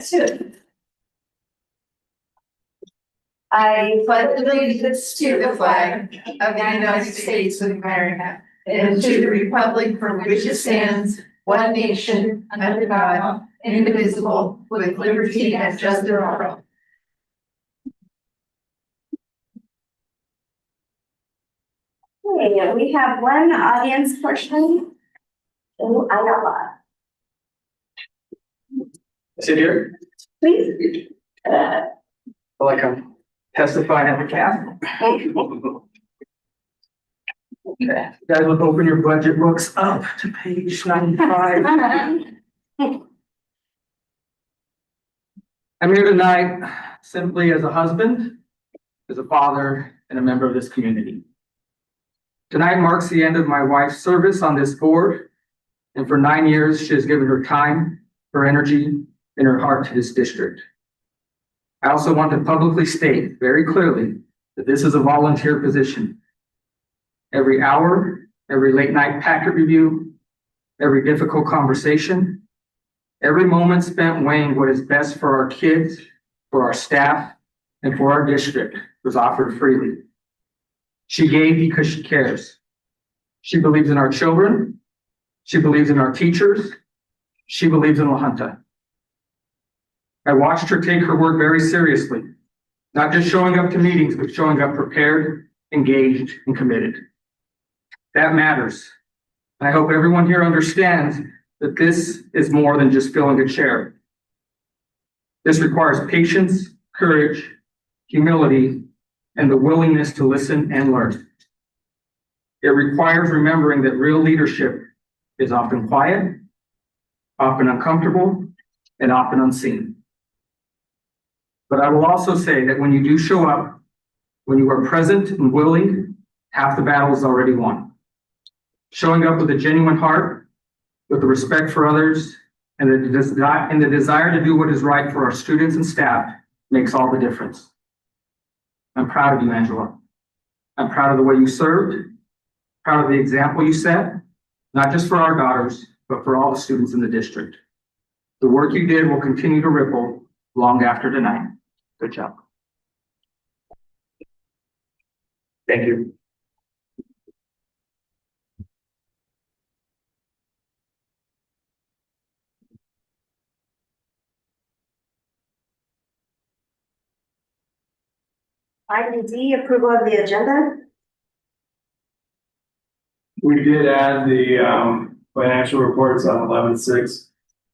Two. I pledge allegiance to the flag of the United States of America and to the republic for which it stands, one nation, under God, indivisible, with liberty and justice for all. Okay, we have one audience portion in Iowa. Sit here. Please. Like I'm testifying at the Capitol. Okay, guys, look, open your budget books up to page 95. I'm here tonight simply as a husband, as a father, and a member of this community. Tonight marks the end of my wife's service on this board, and for 9 years, she has given her time, her energy, and her heart to this district. I also want to publicly state very clearly that this is a volunteer position. Every hour, every late night packet review, every difficult conversation, every moment spent weighing what is best for our kids, for our staff, and for our district was offered freely. She gave because she cares. She believes in our children. She believes in our teachers. She believes in La Junta. I watched her take her work very seriously, not just showing up to meetings, but showing up prepared, engaged, and committed. That matters. I hope everyone here understands that this is more than just filling a chair. This requires patience, courage, humility, and the willingness to listen and learn. It requires remembering that real leadership is often quiet, often uncomfortable, and often unseen. But I will also say that when you do show up, when you are present and willing, half the battle is already won. Showing up with a genuine heart, with the respect for others, and the desire to do what is right for our students and staff makes all the difference. I'm proud of you, Angela. I'm proud of the way you served, proud of the example you set, not just for our daughters, but for all the students in the district. The work you did will continue to ripple long after tonight. Good job. Thank you. Item D, approval of the agenda. We did add the financial reports on 11/6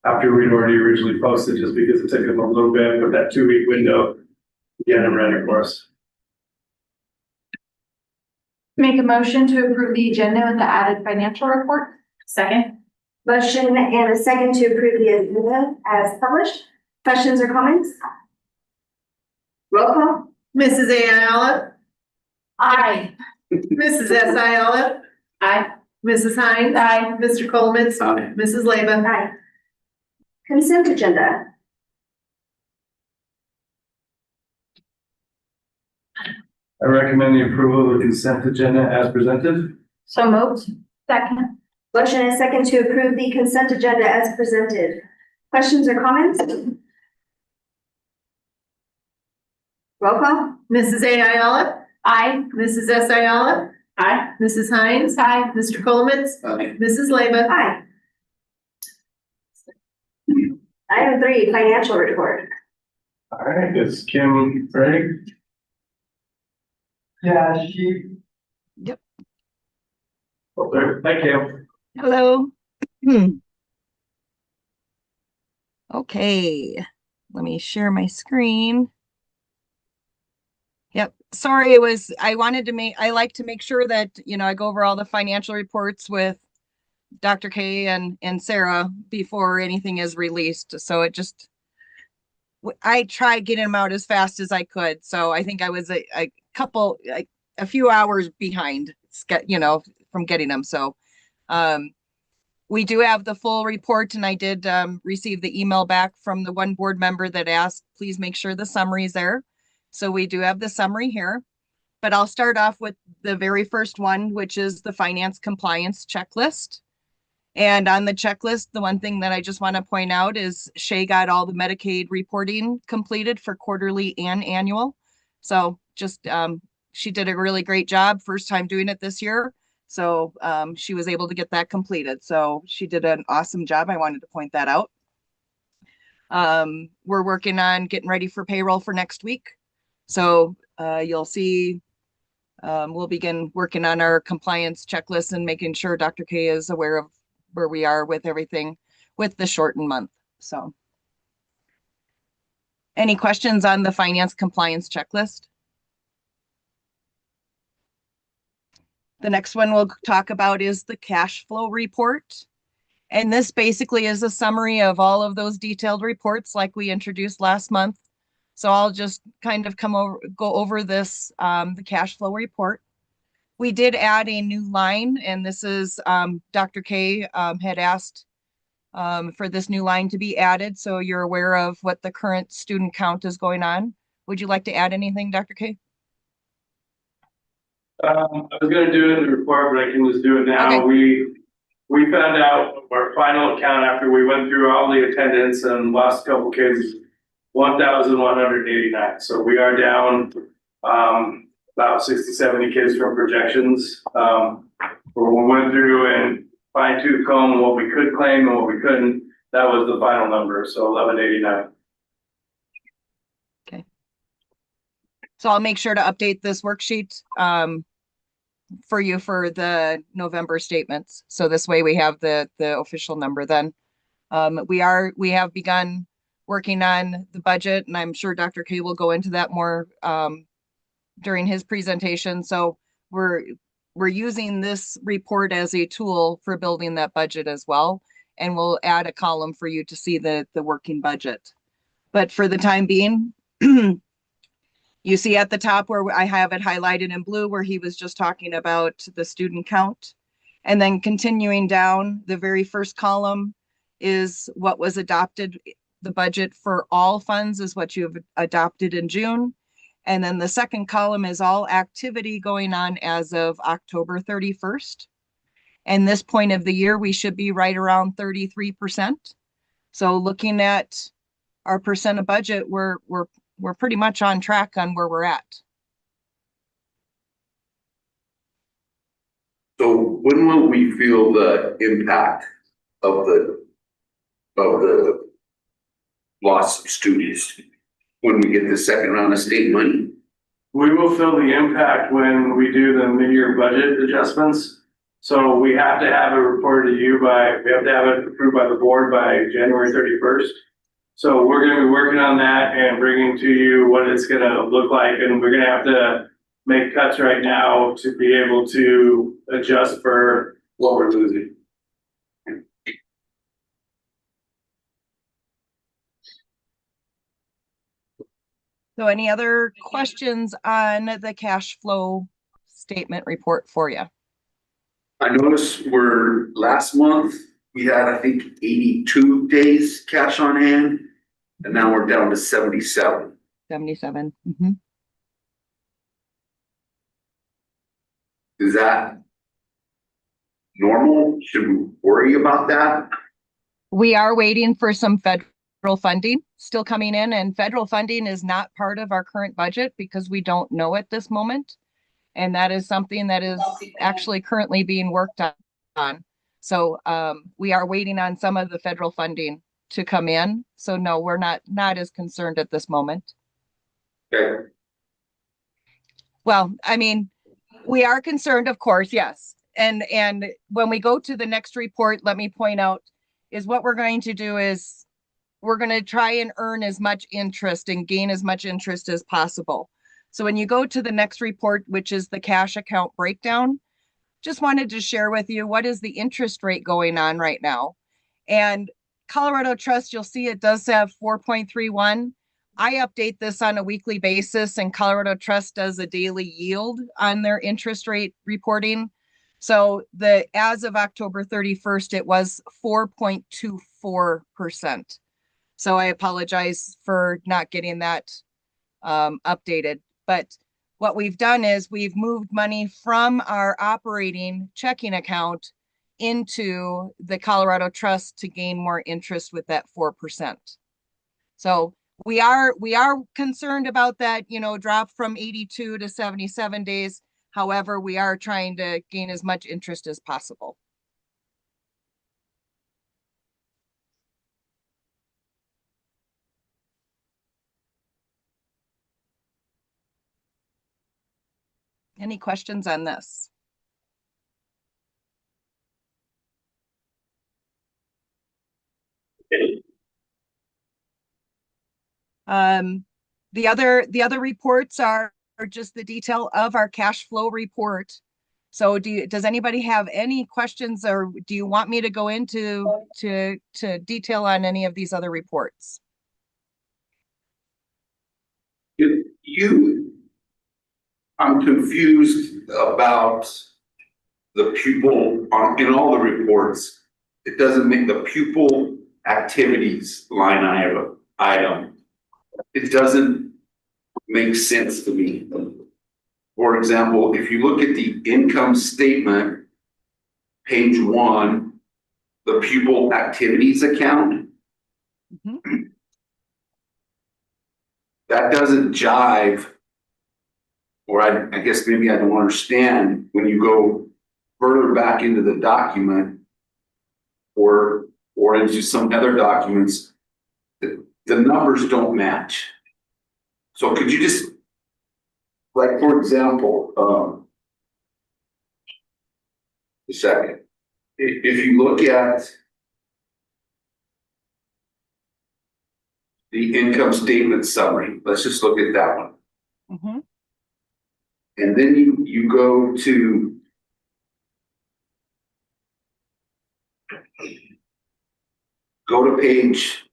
after we'd already originally posted, just because it took them a little bit, but that 2-week window to get them ready for us. Make a motion to approve the agenda with the added financial report. Second. Motion and a second to approve the agenda as published. Questions or comments? Roll call. Mrs. Ayala, Aye. Mrs. S. Ayala, Aye. Mrs. Hines. Aye. Mr. Coleman. Aye. Mrs. Leba. Aye. Consent agenda. I recommend the approval of the consent agenda as presented. So moved. Second. Motion and a second to approve the consent agenda as presented. Questions or comments? Roll call. Mrs. Ayala, Aye. Mrs. S. Ayala, Aye. Mrs. Hines. Aye. Mr. Coleman. Aye. Mrs. Leba. Aye. Item 3, financial report. All right, is Kim ready? Yeah, she. Yep. Okay, thank you. Hello. Okay, let me share my screen. Yep, sorry, I like to make sure that, I go over all the financial reports with Dr. K and Sarah before anything is released. So I tried getting them out as fast as I could. So I think I was a few hours behind, from getting them. So, we do have the full report, and I did receive the email back from the one board member that asked, please make sure the summary is there. So we do have the summary here, but I'll start off with the very first one, which is the finance compliance checklist. And on the checklist, the one thing that I just want to point out is Shay got all the Medicaid reporting completed for quarterly and annual. So just, she did a really great job, first time doing it this year. So she was able to get that completed. So she did an awesome job. I wanted to point that out. We're working on getting ready for payroll for next week. So you'll see, we'll begin working on our compliance checklist and making sure Dr. K is aware of where we are with everything with the shortened month. So any questions on the finance compliance checklist? The next one we'll talk about is the cash flow report. And this basically is a summary of all of those detailed reports like we introduced last month. So I'll just kind of go over this, the cash flow report. We did add a new line, and this is Dr. K had asked for this new line to be added. So you're aware of what the current student count is going on. Would you like to add anything, Dr. K? I was gonna do it in the report, but I can just do it now. Okay. We found out our final count after we went through all the attendance and lost a couple kids, 1,189. So we are down, about 60, 70 kids from projections. When we went through and fine tooth comb what we could claim and what we couldn't, that was the final number. So 1,189. Okay. So I'll make sure to update this worksheet for you for the November statements. So this way we have the official number then. We have begun working on the budget, and I'm sure Dr. K will go into that more during his presentation. So we're using this report as a tool for building that budget as well. And we'll add a column for you to see the working budget. But for the time being, you see at the top where I have it highlighted in blue where he was just talking about the student count. And then continuing down, the very first column is what was adopted. The budget for all funds is what you've adopted in June. And then the second column is all activity going on as of October 31st. And this point of the year, we should be right around 33%. So looking at our percent of budget, we're pretty much on track on where we're at. So when will we feel the impact of the loss of students? When we get the second round of state money? We will feel the impact when we do the mid-year budget adjustments. So we have to have it reported to you we have to have it approved by the board by January 31st. So we're gonna be working on that and bringing to you what it's gonna look like. And we're gonna have to make cuts right now to be able to adjust for what we're losing. So any other questions on the cash flow statement report for you? I noticed last month, we had, I think, 82 days cash on hand, and now we're down to 77. 77. Mm-hmm. Is that normal? Should we worry about that? We are waiting for some federal funding still coming in, and federal funding is not part of our current budget because we don't know at this moment. And that is something that is actually currently being worked on. So we are waiting on some of the federal funding to come in. So no, we're not as concerned at this moment. Okay. Well, I mean, we are concerned, of course, yes. And when we go to the next report, let me point out is what we're going to do is we're going to try and earn as much interest and gain as much interest as possible. So when you go to the next report, which is the cash account breakdown, just wanted to share with you what is the interest rate going on right now. And Colorado Trust, you'll see it does have 4.31. I update this on a weekly basis, and Colorado Trust does a daily yield on their interest rate reporting. So as of October 31st, it was 4.24%. So I apologize for not getting that updated. But what we've done is we've moved money from our operating checking account into the Colorado Trust to gain more interest with that 4%. So we are concerned about that, drop from 82 to 77 days. However, we are trying to gain as much interest as possible. Any questions on this? The other reports are just the detail of our cash flow report. So does anybody have any questions, or do you want me to go into to detail on any of these other reports? I'm confused about the pupil in all the reports. It doesn't make the pupil activities line item. It doesn't make sense to me. For example, if you look at the income statement, page 1, the pupil activities account, that doesn't jive, or I guess maybe I don't understand when you go further back into the document or into some other documents, the numbers don't match. So could you just, like, for example, a second, if you look at the income statement summary, let's just look at that one. And then you go to page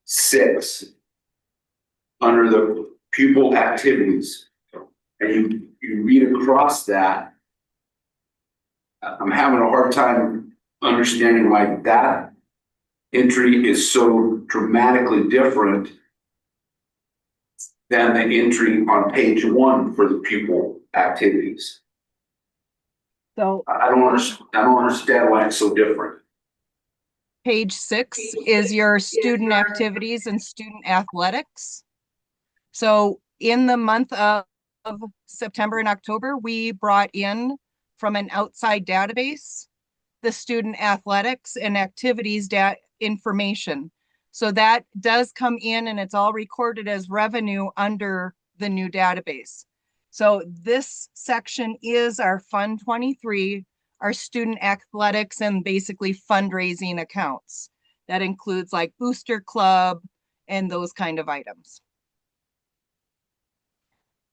6 under the pupil activities, and you read across that. I'm having a hard time understanding why that entry is so dramatically different than the entry on page 1 for the pupil activities. So I don't understand why it's so different. page 6 is your student activities and student athletics. So in the month of September and October, we brought in from an outside database the student athletics and activities information. So that does come in, and it's all recorded as revenue under the new database. So this section is our Fund 23, our student athletics and basically fundraising accounts. That includes like Booster Club and those kind of items.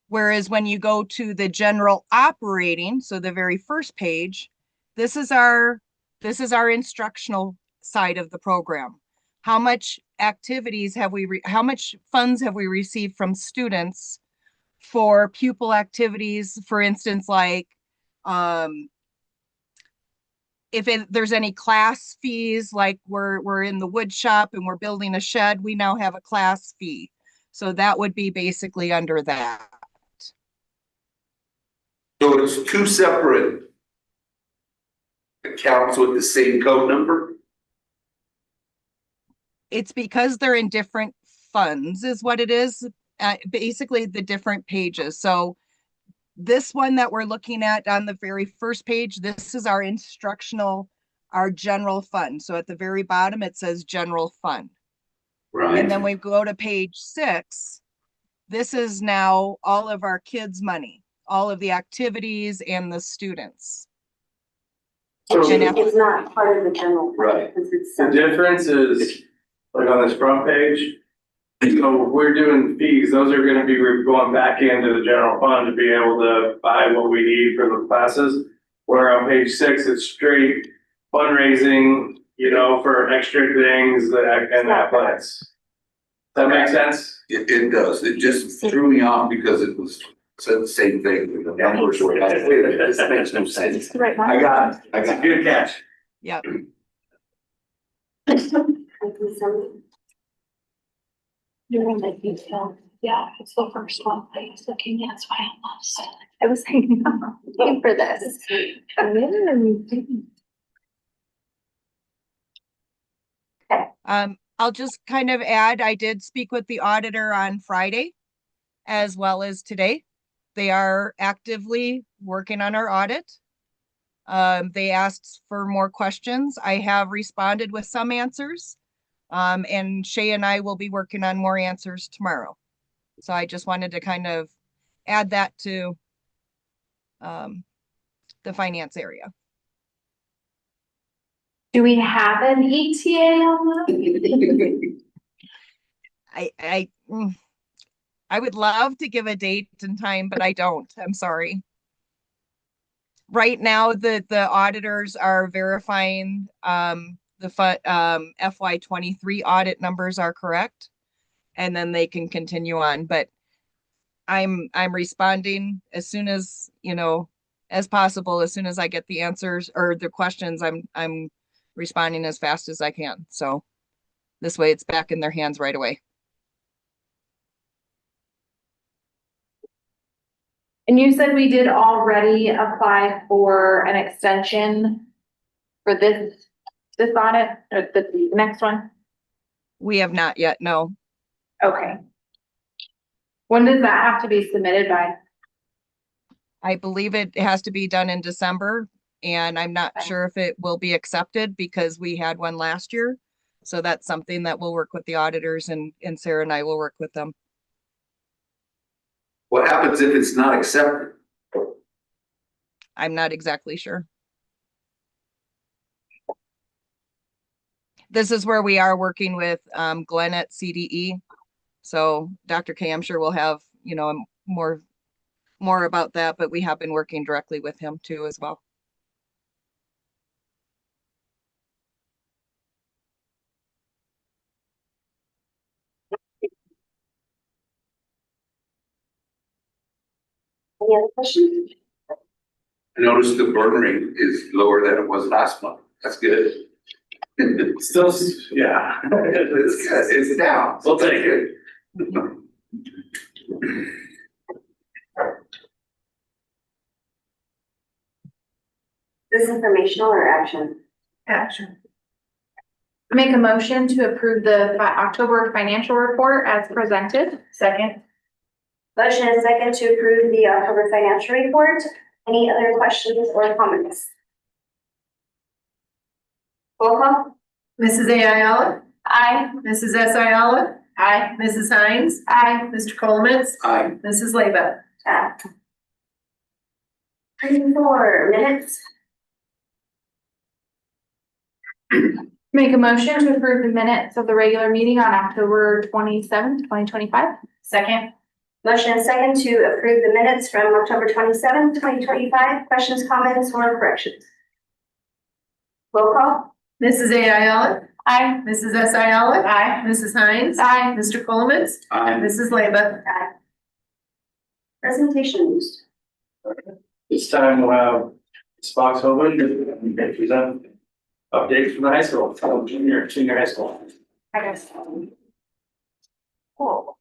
Whereas when you go to the general operating, so the very first page, this is our instructional side of the program. How much activities have how much funds have we received from students for pupil activities? For instance, like if there's any class fees, like we're in the wood shop and we're building a shed, we now have a class fee. So that would be basically under that. So it's 2 separate accounts with the same code number? It's because they're in different funds is what it is. Basically the different pages. So this one that we're looking at on the very first page, this is our instructional, our general fund. So at the very bottom, it says general fund. Right. And then we go to page 6. This is now all of our kids' money, all of the activities and the students. So It's not part of the general. Right. Because it's the difference is, like on this front page, so we're doing fees, those are gonna be going back into the general fund to be able to buy what we need for the classes. Where on page 6, it's straight fundraising, for extra things and athletics. Does that make sense? It does. It just threw me off because it said the same thing. The numbers were, this makes no sense. I got it. It's a good catch. Yep. You're in the detail. Yeah, it's the first one I was looking at. That's why I lost it. I was thinking for this. I'll just kind of add, I did speak with the auditor on Friday as well as today. They are actively working on our audit. They asked for more questions. I have responded with some answers. And Shay and I will be working on more answers tomorrow. So I just wanted to kind of add that to the finance area. Do we have an ETA on that? I would love to give a date and time, but I don't. I'm sorry. Right now, the auditors are verifying the FY23 audit numbers are correct, and then they can continue on. But I'm responding as soon as, as possible. As soon as I get the answers or the questions, I'm responding as fast as I can. So this way it's back in their hands right away. And you said we did already apply for an extension for this audit or the next one? We have not yet, no. Okay. When does that have to be submitted by? I believe it has to be done in December, and I'm not sure if it will be accepted because we had one last year. So that's something that we'll work with the auditors, and Sarah and I will work with them. What happens if it's not accepted? I'm not exactly sure. This is where we are working with Glenn at CDE. So Dr. K, I'm sure we'll have, more about that, but we have been working directly with him too as well. Any other questions? I noticed the burn rate is lower than it was last month. That's good. Still, yeah. It's down. We'll take it. Is this informational or action? Action. Make a motion to approve the October financial report as presented. Second. Motion and second to approve the October financial report. Any other questions or comments? Roll call. Mrs. Ayala? Aye. Mrs. S. Ayala? Aye. Mrs. Hines? Aye. Mr. Coleman? Aye. Mrs. Leba? Item 4, minutes. Make a motion to approve the minutes of the regular meeting on October 27th, 2025. Second. Motion and second to approve the minutes from October 27th, 2025. Questions, comments, or corrections? Roll call. Mrs. Ayala? Aye. Mrs. S. Ayala? Aye. Mrs. Hines? Aye. Mr. Coleman? Aye. Mrs. Leba? Aye. Presentations. This time we'll have Spock's Hoban and present updates from the high school, junior high school. I guess. Cool.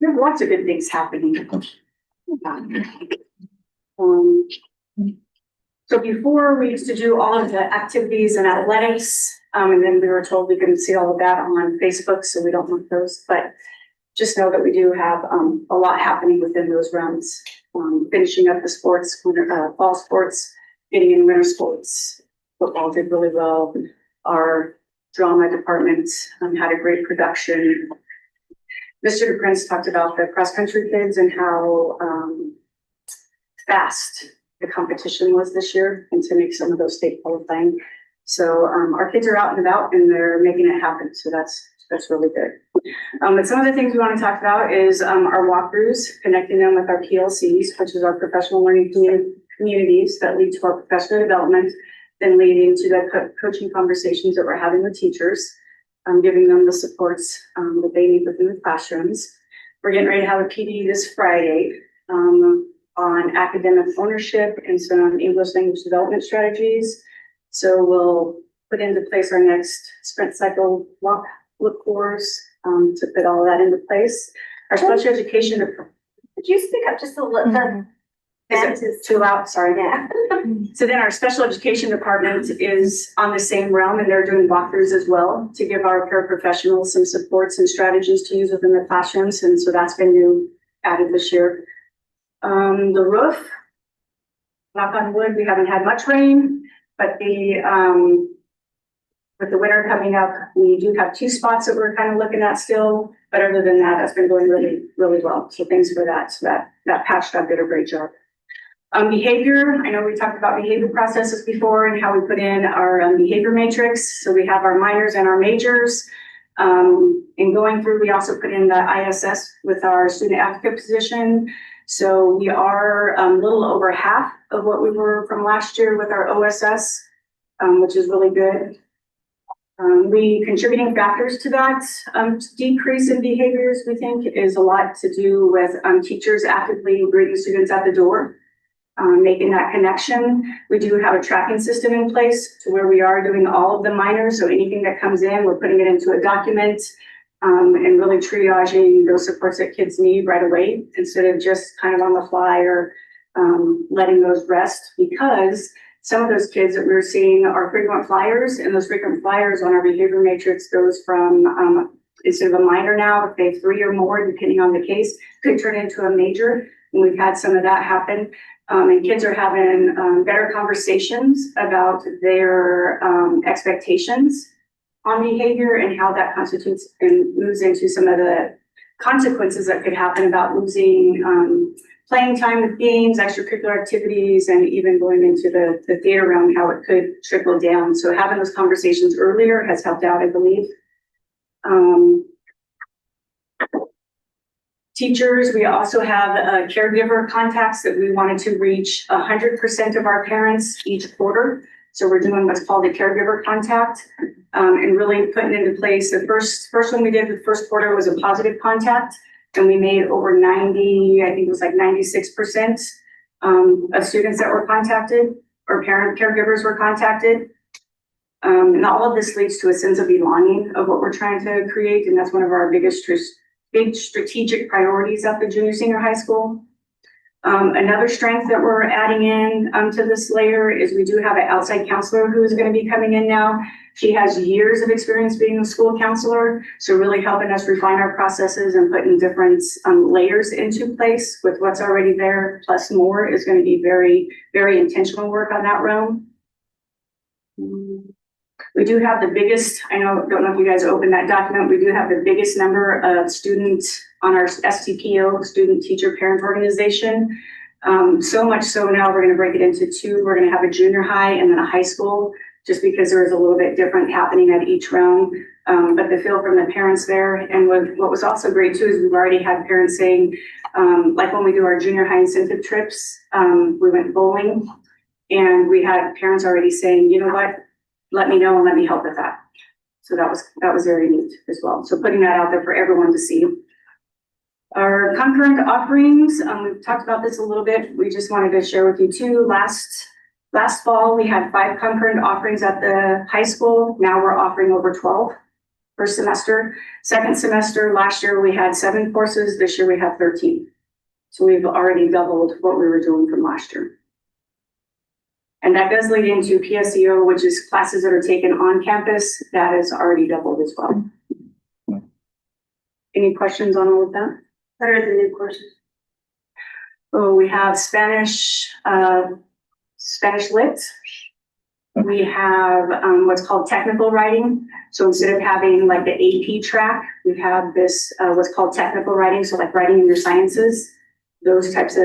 There are lots of good things happening. So before we used to do all of the activities and athletics, and then we were told we couldn't see all of that on Facebook, so we don't want those, but just know that we do have a lot happening within those realms. Finishing up the sports, fall sports, getting in winter sports. Football did really well. Our drama department had a great production. Mr. DePrince talked about the cross-country kids and how fast the competition was this year and to make some of those state qualifying. So our kids are out and about and they're making it happen. So that's really good. But some of the things we want to talk about is our walkthroughs, connecting them with our PLCs, which is our professional learning communities that lead to our professional development, then leading to the coaching conversations that we're having with teachers. Giving them the supports that they need within the classrooms. We're getting ready to have a PD this Friday on academic ownership and some English language development strategies. So we'll put into place our next sprint cycle look course to put all of that into place. Our special education. Could you speak up just a little bit? Vent is Too loud, sorry. yeah. So then our special education department is on the same realm and they're doing walkthroughs as well to give our paraprofessionals some supports and strategies to use within the classrooms. And so that's been new added this year. The roof, knock on wood, we haven't had much rain, but with the winter coming up, we do have 2 spots that we're kind of looking at still. But other than that, that's been going really, really well. So thanks for that. So that patch job did a great job. Behavior, I know we talked about behavior processes before and how we put in our behavior matrix. So we have our minors and our majors. In going through, we also put in the ISS with our student advocate position. So we are a little over half of what we were from last year with our OSS, which is really good. The contributing factors to that decrease in behaviors, we think, is a lot to do with teachers actively greeting students at the door, making that connection. We do have a tracking system in place to where we are doing all of the minors. So anything that comes in, we're putting it into a document and really triaging those supports that kids need right away instead of just kind of on the fly or letting those rest, because some of those kids that we're seeing are frequent flyers, and those frequent flyers on our behavior matrix goes from instead of a minor now, if they have 3 or more, depending on the case, could turn into a major. And we've had some of that happen. And kids are having better conversations about their expectations on behavior and how that constitutes and moves into some of the consequences that could happen about losing playing time with games, extracurricular activities, and even going into the theater realm, how it could trickle down. So having those conversations earlier has helped out, I believe. Teachers, we also have caregiver contacts that we wanted to reach 100% of our parents each quarter. So we're doing what's called a caregiver contact and really putting into place. The first one we did the first quarter was a positive contact, and we made over 90, I think it was like 96% of students that were contacted or parent caregivers were contacted. And all of this leads to a sense of belonging of what we're trying to create. And that's one of our big strategic priorities at the junior senior high school. Another strength that we're adding in to this layer is we do have an outside counselor who is going to be coming in now. She has years of experience being a school counselor, so really helping us refine our processes and putting different layers into place with what's already there, plus more is going to be very, very intentional work on that realm. We do have the biggest, don't know if you guys opened that document, we do have the biggest number of students on our STPO, student teacher parent organization. So much so now we're going to break it into 2. We're going to have a junior high and then a high school, just because there is a little bit different happening at each realm. But the feel from the parents there. And what was also great too is we've already had parents saying, like when we do our junior high incentive trips, we went bowling and we had parents already saying, you know what, let me know and let me help with that. So that was very neat as well. So putting that out there for everyone to see. Our concurrent offerings, we've talked about this a little bit. We just wanted to share with you 2. Last fall, we had 5 concurrent offerings at the high school. Now we're offering over 12 per semester. Second semester, last year we had 7 courses. This year we have 13. So we've already doubled what we were doing from last year. And that does lead into PSEO, which is classes that are taken on campus. That is already doubled as well. Any questions on all of that? What are the new courses? Oh, we have Spanish Lit. We have what's called technical writing. So instead of having like the AP track, we have this what's called technical writing. So like writing in your sciences, those types of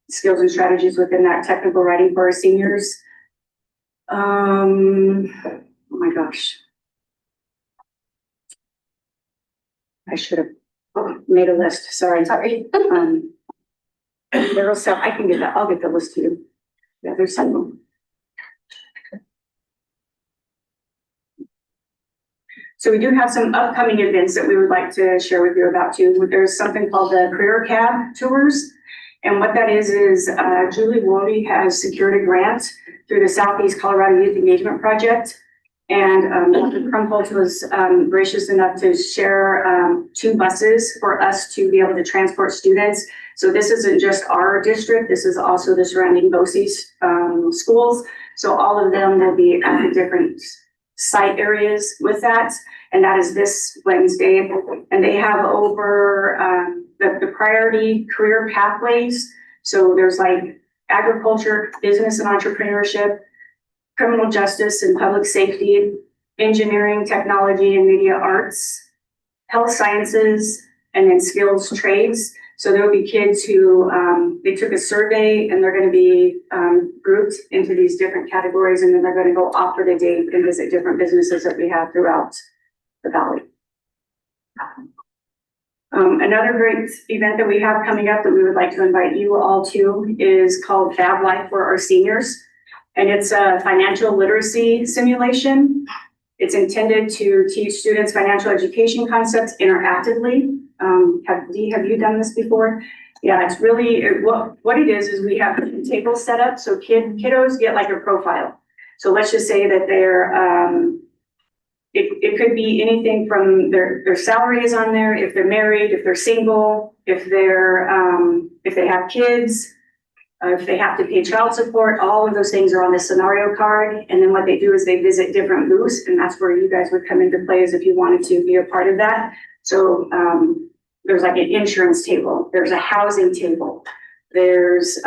skills and strategies within that technical writing for our seniors. Oh my gosh. I should have made a list. Sorry. There was stuff. I can get that. I'll get the list to you. Yeah, there's some. So we do have some upcoming events that we would like to share with you about too. There's something called the Career Cab Tours. And what that is Julie Wody has secured a grant through the Southeast Colorado Youth Engagement Project. And Dr. Krumholtz was gracious enough to share 2 buses for us to be able to transport students. So this isn't just our district, this is also the surrounding BOCES schools. So all of them will be at the different site areas with that. And that is this Wednesday. And they have over the priority career pathways. So there's like agriculture, business and entrepreneurship, criminal justice and public safety, engineering, technology and media arts, health sciences, and then skills trades. So there will be kids who, they took a survey and they're going to be grouped into these different categories, and then they're going to go off for the day and visit different businesses that we have throughout the valley. Another great event that we have coming up that we would like to invite you all to is called Fab Life for our seniors. And it's a financial literacy simulation. It's intended to teach students financial education concepts interactively. Have you done this before? Yeah, it's really, what it is we have tables set up so kiddos get like a profile. So let's just say that they're, it could be anything from their salary is on there, if they're married, if they're single, if they have kids, if they have to pay child support, all of those things are on the scenario card. And then what they do is they visit different booths, and that's where you guys would come into play as if you wanted to be a part of that. So there's like an insurance table, there's a housing table, there's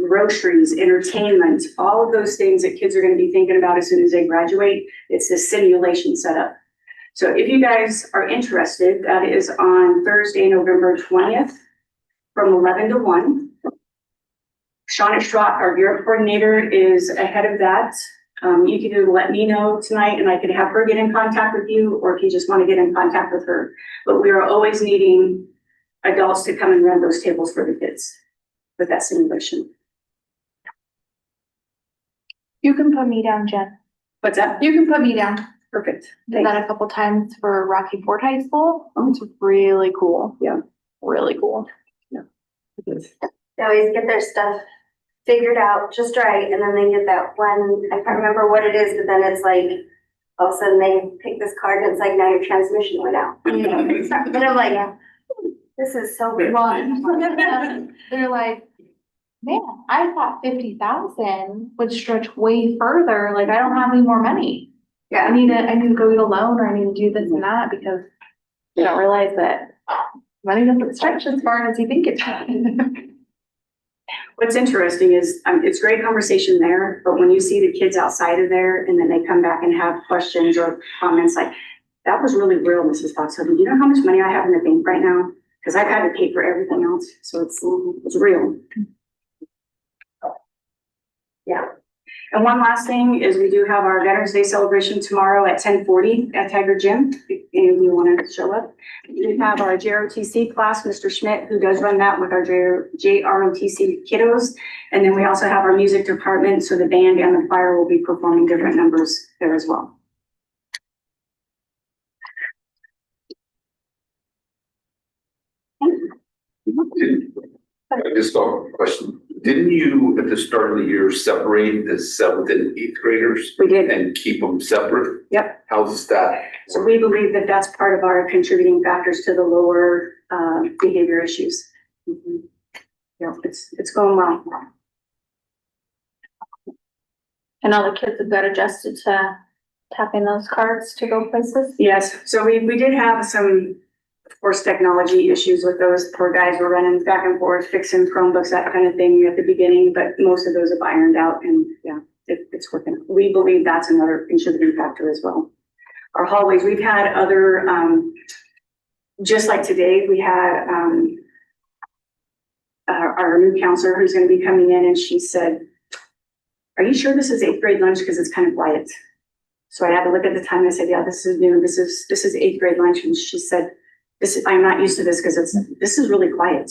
groceries, entertainment, all of those things that kids are going to be thinking about as soon as they graduate. It's this simulation setup. So if you guys are interested, that is on Thursday, November 20th from 11 to 1. Shauna Schrock, our Europe coordinator, is ahead of that. You can either let me know tonight and I can have her get in contact with you, or if you just want to get in contact with her. But we are always needing adults to come and run those tables for the kids with that simulation. You can put me down, Jen. What's that? You can put me down. Perfect. Did that a couple times for Rocky Ford High School. It's really cool. Yeah. Really cool. Yeah. It is. They always get their stuff figured out just right, and then they get that one, I can't remember what it is, but then it's like, all of a sudden they pick this card and it's like, now your transmission went out. And I'm like, this is so fun. They're like, man, I thought 50,000 would stretch way further. Like, I don't have any more money. Yeah. I need to go get a loan, or I need to do this and that, because you don't realize that money doesn't stretch as far as you think it should. What's interesting is it's great conversation there, but when you see the kids outside of there and then they come back and have questions or comments like, that was really real, Mrs. Fox. So do you know how much money I have in the bank right now? Because I've had to pay for everything else. So it's real. Yeah. And one last thing is we do have our Veterans Day celebration tomorrow at 10:40 at Tiger Gym, if any of you want to show up. We have our JROTC class, Mr. Schmidt, who does run that with our JROTC kiddos. And then we also have our music department, so the band and the choir will be performing different numbers there as well. I just got a question. Didn't you, at the start of the year, separate the 7th and 8th graders? We did. And keep them separate? Yep. How's that? So we believe that that's part of our contributing factors to the lower behavior issues. Mm-hmm. Yeah, it's going well. And all the kids have got adjusted to tapping those cards to go places. Yes, so we did have some, of course, technology issues with those. Poor guys were running back and forth, fixing Chromebooks, that kind of thing at the beginning, but most of those have ironed out, and yeah, it's working. We believe that's another contributing factor as well. Our hallways, we've had other, just like today, we had our new counselor who's going to be coming in, and she said, "Are you sure this is 8th grade lunch? Because it's kind of quiet." So I had to look at the time. I said, "Yeah, this is new. This is 8th grade lunch." And she said, "I'm not used to this because this is really quiet."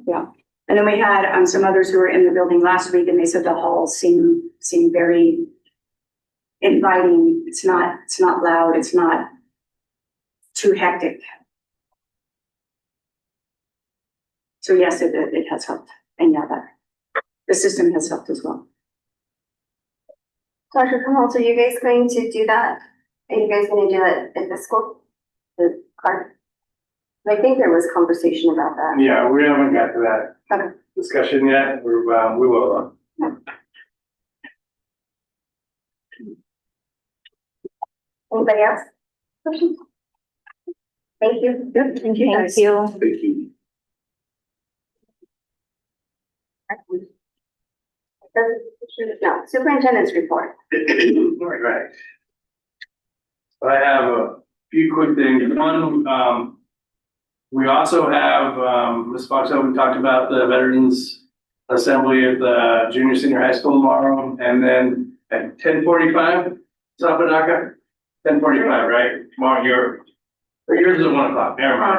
Yeah. And then we had some others who were in the building last week, and they said the halls seem very inviting. It's not loud. It's not too hectic. So yes, it has helped. And yeah, the system has helped as well. Dr. Kamal, so you guys going to do that? Are you guys gonna do it at the school? The card? I think there was conversation about that. Yeah, we haven't got to that Okay. discussion yet. We will. Anybody else? Questions? Thank you. Good, thank you guys. Thank you. Thank you. No, superintendent's report. Right. I have a few quick things. One, we also have, Ms. Fox, we talked about the Veterans Assembly at the junior senior high school tomorrow, and then at 10:45, Sapadaka, 10:45, right? Tomorrow, yours is at 1 o'clock, never mind.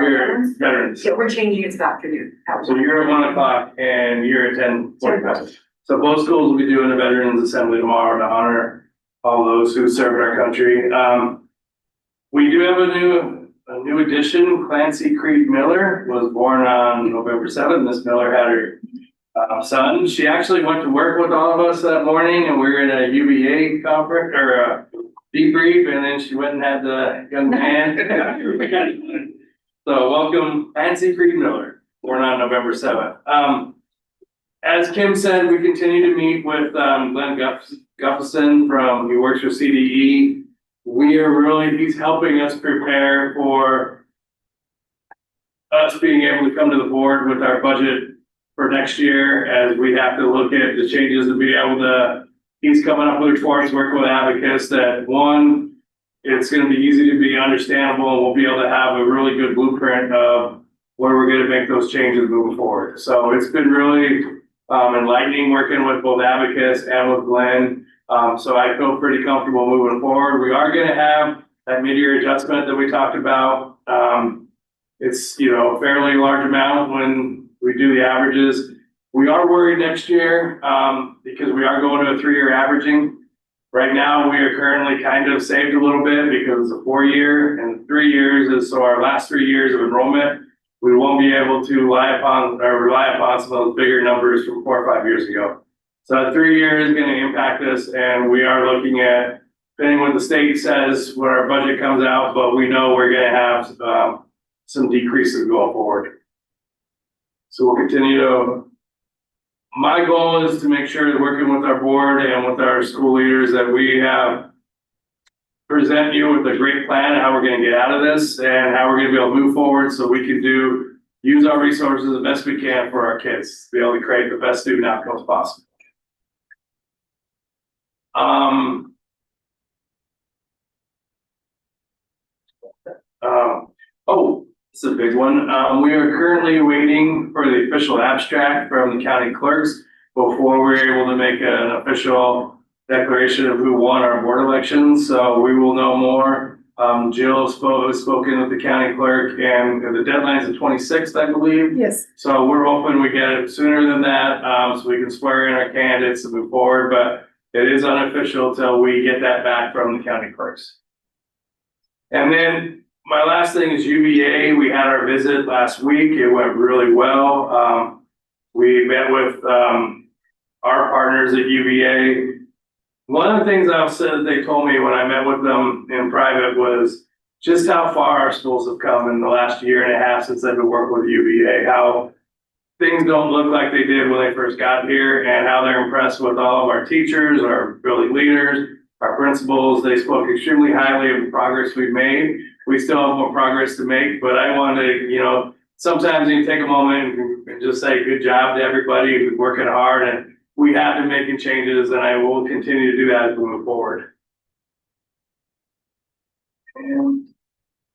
Your veterans. Yeah, we're changing it to the afternoon. So you're at 1 o'clock and you're at 10:45. So both schools will be doing a Veterans Assembly tomorrow to honor all those who served our country. We do have a new addition. Clancy Creed Miller was born on November 7th. Miss Miller had her son. She actually went to work with all of us that morning, and we were in a UVA conference or a debrief, and then she went and had the young man. So welcome, Clancy Creed Miller, born on November 7th. As Kim said, we continue to meet with Glenn Guffelson he works for CDE. He's helping us prepare for us being able to come to the board with our budget for next year, as we have to look at the changes to be able to, he's coming up with reports, working with advocates that one, it's gonna be easy to be understandable, and we'll be able to have a really good blueprint of where we're gonna make those changes moving forward. So it's been really enlightening working with both advocates and with Glenn. So I feel pretty comfortable moving forward. We are gonna have that mid-year adjustment that we talked about. It's, a fairly large amount when we do the averages. We are worried next year, because we are going to a 3-year averaging. Right now, we are currently kind of saved a little bit because it's a 4-year, and 3 years is, so our last 3 years of enrollment, we won't be able to rely upon some of those bigger numbers from 4 or 5 years ago. So that 3 years is gonna impact us, and we are looking at, depending what the state says, when our budget comes out, but we know we're gonna have some decreases going forward. So we'll continue my goal is to make sure that working with our board and with our school leaders that we present you with a great plan of how we're gonna get out of this and how we're gonna be able to move forward so we can use our resources the best we can for our kids, to be able to create the best student outcomes possible. This is a big one. We are currently waiting for the official abstract from the county clerks before we're able to make an official declaration of who won our board elections. So we will know more. Jill has spoken with the county clerk, and the deadline's the 26th, I believe. Yes. So we're hoping we get it sooner than that, so we can swear in our candidates to move forward, but it is unofficial till we get that back from the county clerks. And then my last thing is UVA. We had our visit last week. It went really well. We met with our partners at UVA. One of the things I've said that they told me when I met with them in private was just how far our schools have come in the last year and a half since I've been working with UVA, how things don't look like they did when they first got here, and how they're impressed with all of our teachers, our building leaders, our principals. They spoke extremely highly of the progress we've made. We still have more progress to make, but I wanted to, sometimes you take a moment and just say good job to everybody who's working hard, and we have been making changes, and I will continue to do that as we move forward. And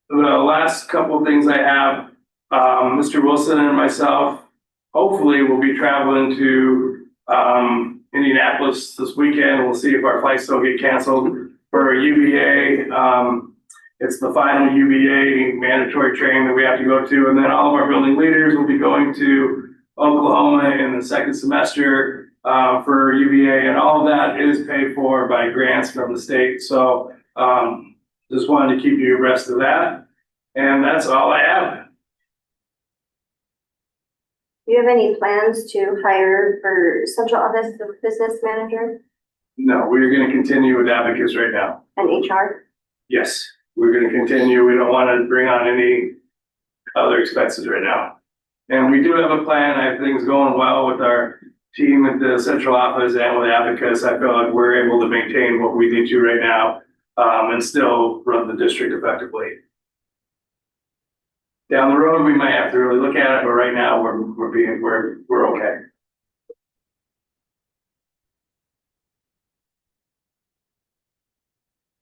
the last couple of things I have, Mr. Wilson and myself, hopefully we'll be traveling to Indianapolis this weekend. We'll see if our flights don't get canceled for UVA. It's the final UVA mandatory training that we have to go to. And then all of our building leaders will be going to Oklahoma in the second semester for UVA. And all of that is paid for by grants from the state. So just wanted to keep you abreast of that. And that's all I have. Do you have any plans to hire for central office the business manager? No, we're gonna continue with Abacus right now. And HR? Yes, we're gonna continue. We don't wanna bring on any other expenses right now. And we do have a plan. I have things going well with our team at the central office and with Abacus. I feel like we're able to maintain what we need to right now, and still run the district effectively. Down the road, we might have to really look at it, but right now, we're okay.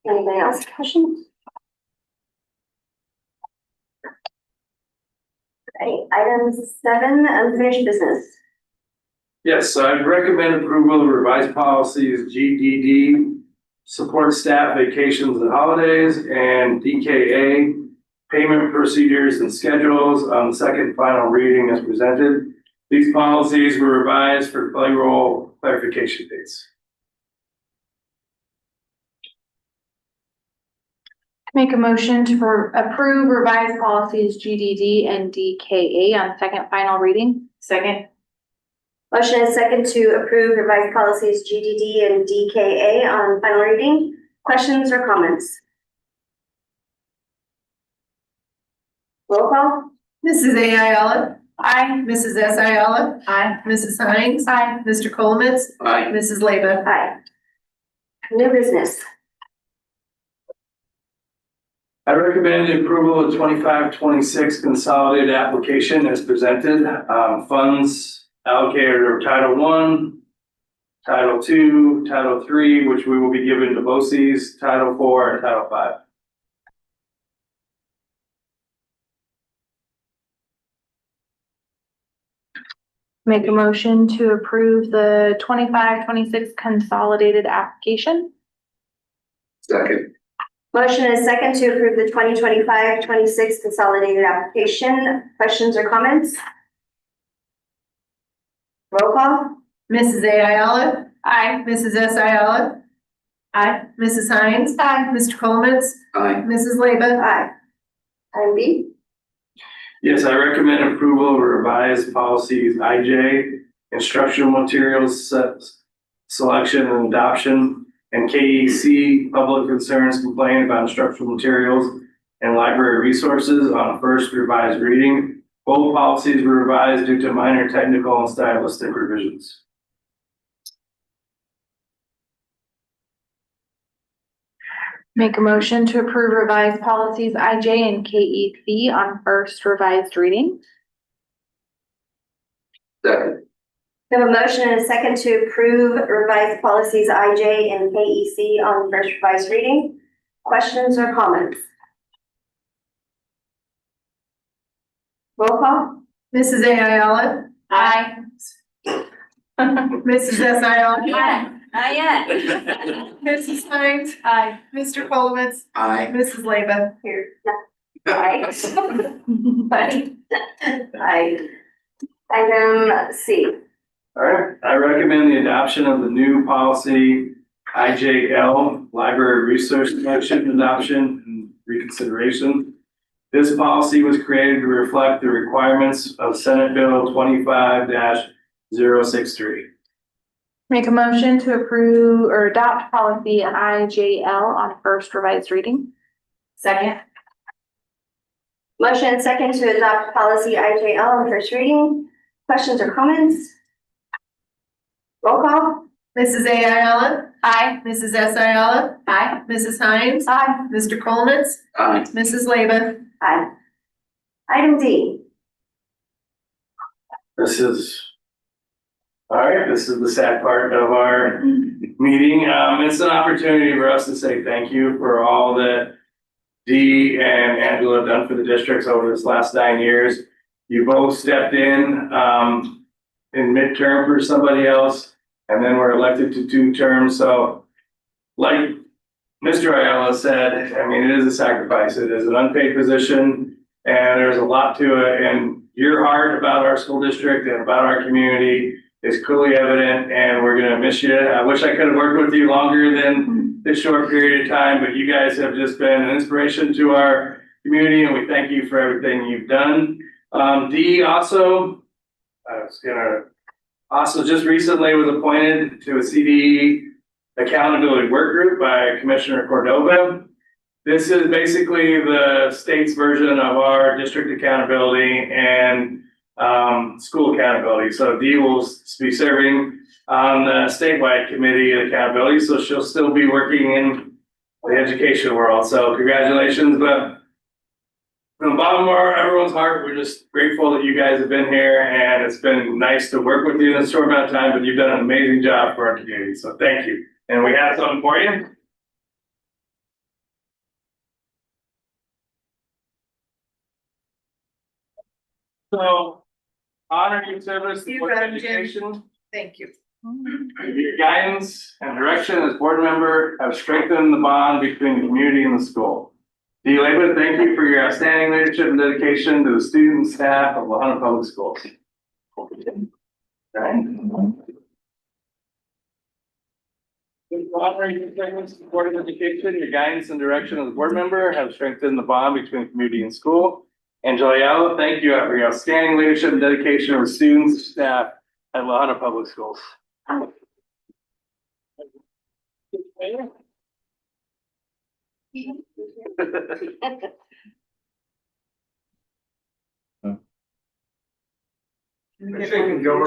Anybody else have questions? Okay, item 7, unfinished business. Yes, so I'd recommend approval of revised policies GDD, support staff vacations and holidays, and DKA, payment procedures and schedules on the second final reading as presented. These policies were revised for payroll clarification dates. Make a motion to approve revised policies GDD and DKA on second final reading. Second. Motion is second to approve revised policies GDD and DKA on final reading. Questions or comments? Roll call? Mrs. Ayala. Aye. Mrs. S. Ayala. Aye. Mrs. Hines. Aye. Mr. Colomans. Aye. Mrs. Leba. Aye. New business. I recommend the approval of 25-26 consolidated application as presented. Funds allocated are Title I, Title II, Title III, which we will be given to BOCES, Title IV, and Title V. Make a motion to approve the 25-26 consolidated application. Second. Motion is second to approve the 2025-26 consolidated application. Questions or comments? Roll call? Mrs. Ayala. Aye. Mrs. S. Ayala. Aye. Mrs. Hines. Aye. Mr. Colomans. Aye. Mrs. Leba. Aye. Item B? Yes, I recommend approval of revised policies IJ, instructional materials selection and adoption, and KEC, public concerns complaint about instructional materials and library resources on first revised reading. Both policies were revised due to minor technical and stylistic revisions. Make a motion to approve revised policies IJ and KEC on first revised reading. Second. We have a motion and a second to approve revised policies IJ and KEC on first revised reading. Questions or comments? Roll call? Mrs. Ayala. Aye. Mrs. S. Ayala. Not yet. Mrs. Hines. Aye. Mr. Colomans. Aye. Mrs. Leba. Here. Aye. Aye. Item C. All right, I recommend the adoption of the new policy IJL, library resource collection, adoption, and reconsideration. This policy was created to reflect the requirements of Senate Bill 25-063. Make a motion to approve or adopt policy IJL on first revised reading. Second. Motion and second to adopt policy IJL on first reading. Questions or comments? Roll call? Mrs. Ayala. Aye. Mrs. S. Ayala. Aye. Mrs. Hines. Aye. Mr. Colomans. Aye. Mrs. Leba. Aye. Item D. This is the sad part of our meeting. It's an opportunity for us to say thank you for all that Dee and Angela have done for the districts over this last 9 years. You both stepped in midterm for somebody else, and then were elected to 2 terms. So like Mr. Ayala said, I mean, it is a sacrifice. It is an unpaid position, and there's a lot to it. And your heart about our school district and about our community is clearly evident, and we're gonna miss you. I wish I could have worked with you longer than this short period of time, but you guys have just been an inspiration to our community, and we thank you for everything you've done. Dee also just recently was appointed to a CDE Accountability Work Group by Commissioner Cordova. This is basically the state's version of our district accountability and school accountability. So Dee will be serving on the statewide committee of accountability, so she'll still be working in the education world. So congratulations, but from the bottom of everyone's heart, we're just grateful that you guys have been here, and it's been nice to work with you in a short amount of time, but you've done an amazing job for our community, so thank you. And we have something for you. So, honor your service to board of education. Thank you. Your guidance and direction as board member have strengthened the bond between the community and the school. Dee Labor, thank you for your outstanding leadership and dedication to the students and staff of Lahana Public Schools. Honoring your service to the board of education, your guidance and direction as a board member have strengthened the bond between community and school. Angela Ayala, thank you for your outstanding leadership and dedication of students and staff at Lahana Public Schools.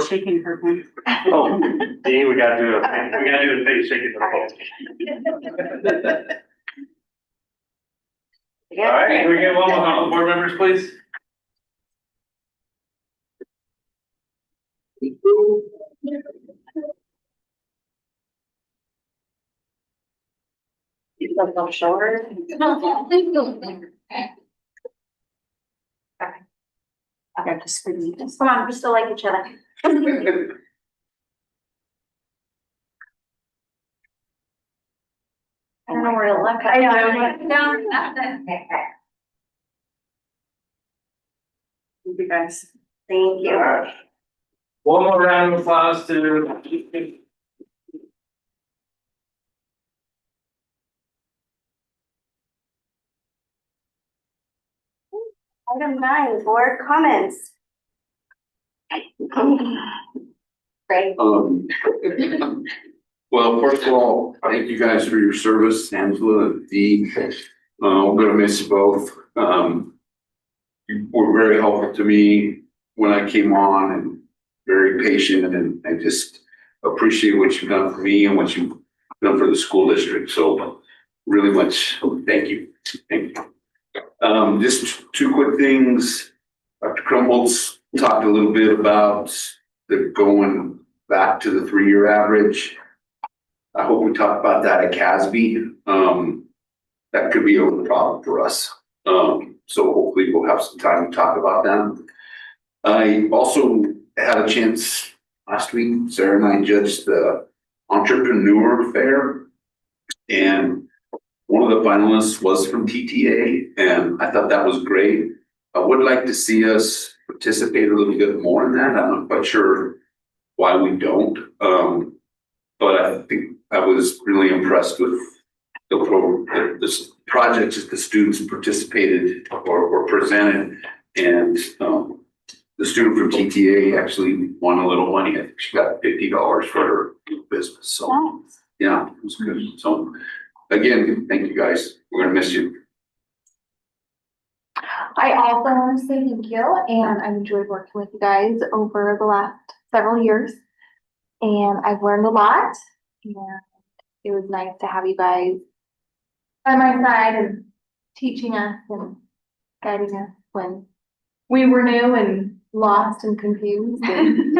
Shaking her hand. Oh, Dee, we gotta do the face shaking the phone. All right, can we get one more on the board members, please? You look a little short. I got to scream. Come on, we still like each other. I don't know where to look. I know. Thank you guys. Thank you. All right. One more round of applause to. Item 9, board comments. Great. Well, first of all, thank you guys for your service, Angela and Dee. I'm gonna miss you both. You were very helpful to me when I came on and very patient, and I just appreciate what you've done for me and what you've done for the school district. So really much, thank you. Thank you. Just two quick things. Dr. Crumbolt's talked a little bit about the going back to the 3-year average. I hope we talk about that at CASB. That could be a problem for us. So hopefully we'll have some time to talk about that. I also had a chance last week, Sarah and I judged the entrepreneur fair, and one of the finalists was from TTA, and I thought that was great. I would like to see us participate a little bit more in that. I'm not quite sure why we don't. But I think I was really impressed with the projects that the students participated or presented, and the student from TTA actually won a little money. I think she got $50 for her business. So yeah, it was good. So again, thank you guys. We're gonna miss you. I also want to say thank you, and I've enjoyed working with you guys over the last several years. And I've learned a lot, and it was nice to have you guys by my side and teaching us and guiding us when we were new and lost and confused. And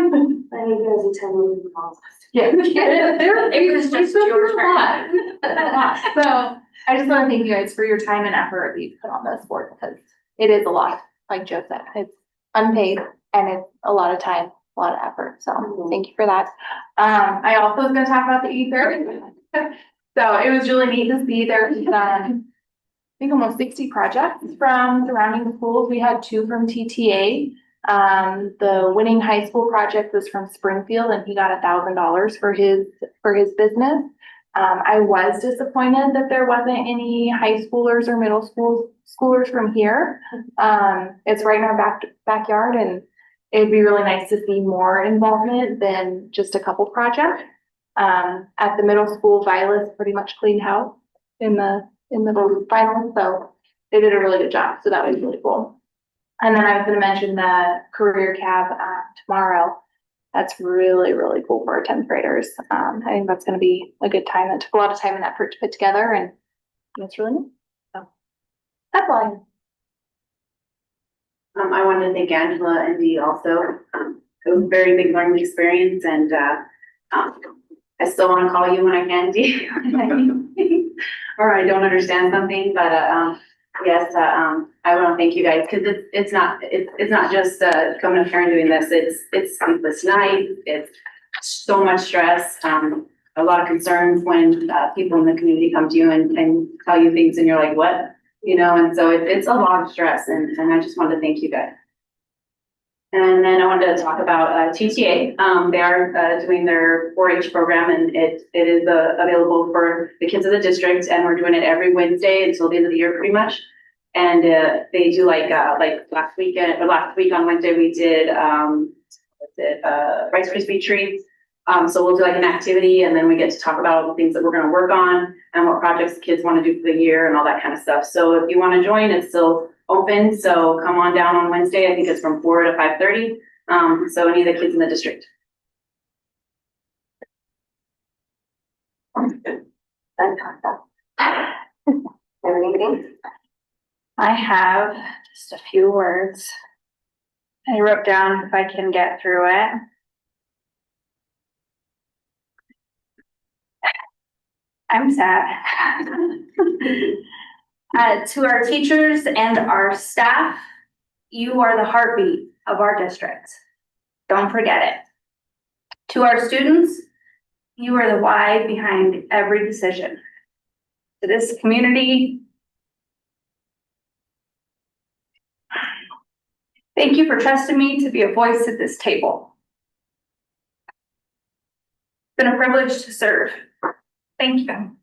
I need you guys to tell me all. yeah, It was just your turn. So I just want to thank you guys for your time and effort that you've put on this board, because it is a lot, like Joe said, it's unpaid and it's a lot of time, a lot of effort. So thank you for that. I also was gonna talk about the e-therapy. So it was really neat to see there's I think almost 60 projects from surrounding the schools. We had 2 from TTA. The winning high school project was from Springfield, and he got $1,000 for his business. I was disappointed that there wasn't any high schoolers or middle schoolers from here. It's right in our backyard, and it'd be really nice to see more involvement than just a couple projects. At the middle school, Violet's pretty much cleaned house in the final, so they did a really good job, so that was really cool. And then I was gonna mention the career cab, tomorrow. That's really, really cool for our 10th graders. I think that's gonna be a good time. It took a lot of time and effort to put together, and it's really neat. So that's all I have. I wanted to thank Angela and Dee also. It was a very big learning experience, and I still want to call you when I can, Dee, or I don't understand something, but yes, I want to thank you guys, because it's not just coming up here and doing this. It's sleepless nights, it's so much stress, a lot of concerns when people in the community come to you and tell you things and you're like, what? You know, and so it's a lot of stress, and I just wanted to thank you guys. And then I wanted to talk about TTA. They are doing their 4-H program, and it is available for the kids of the district, and we're doing it every Wednesday until the end of the year pretty much. And they do like last week on Wednesday we did Rice Krispie treats. So we'll do like an activity, and then we get to talk about all the things that we're gonna work on and what projects the kids wanna do for the year and all that kind of stuff. So if you wanna join, it's still open, so come on down on Wednesday. I think it's from 4 to 5:30. So any of the kids in the district. Anything? I have just a few words. I wrote down if I can get through it. I'm sad. To our teachers and our staff, you are the heartbeat of our district. Don't forget it. To our students, you are the why behind every decision. To this community, thank you for trusting me to be a voice at this table. It's been a privilege to serve. Thank you.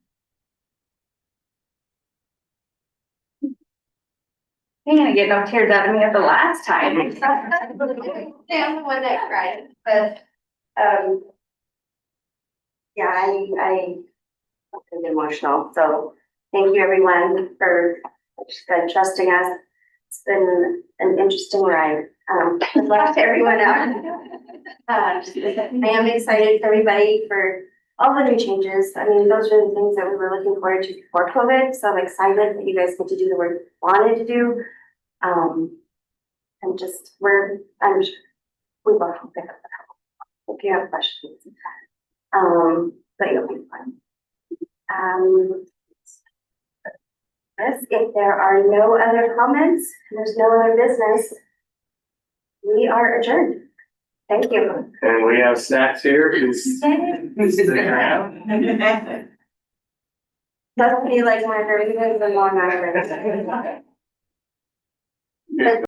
You're gonna get no tears out of me at the last time. I'm the one that cried, but, yeah, I get emotional, so thank you everyone for trusting us. It's been an interesting ride. Good luck to everyone else. I am excited for everybody for all the new changes. I mean, those are the things that we were looking forward to before COVID, so I'm excited that you guys get to do the work you wanted to do. And just, we both will pick up the help if you have questions. But you'll be fine. If there are no other comments, there's no other business, we are adjourned. Thank you. And we have snacks here. Stick around. That's me like margaritas and Long Island.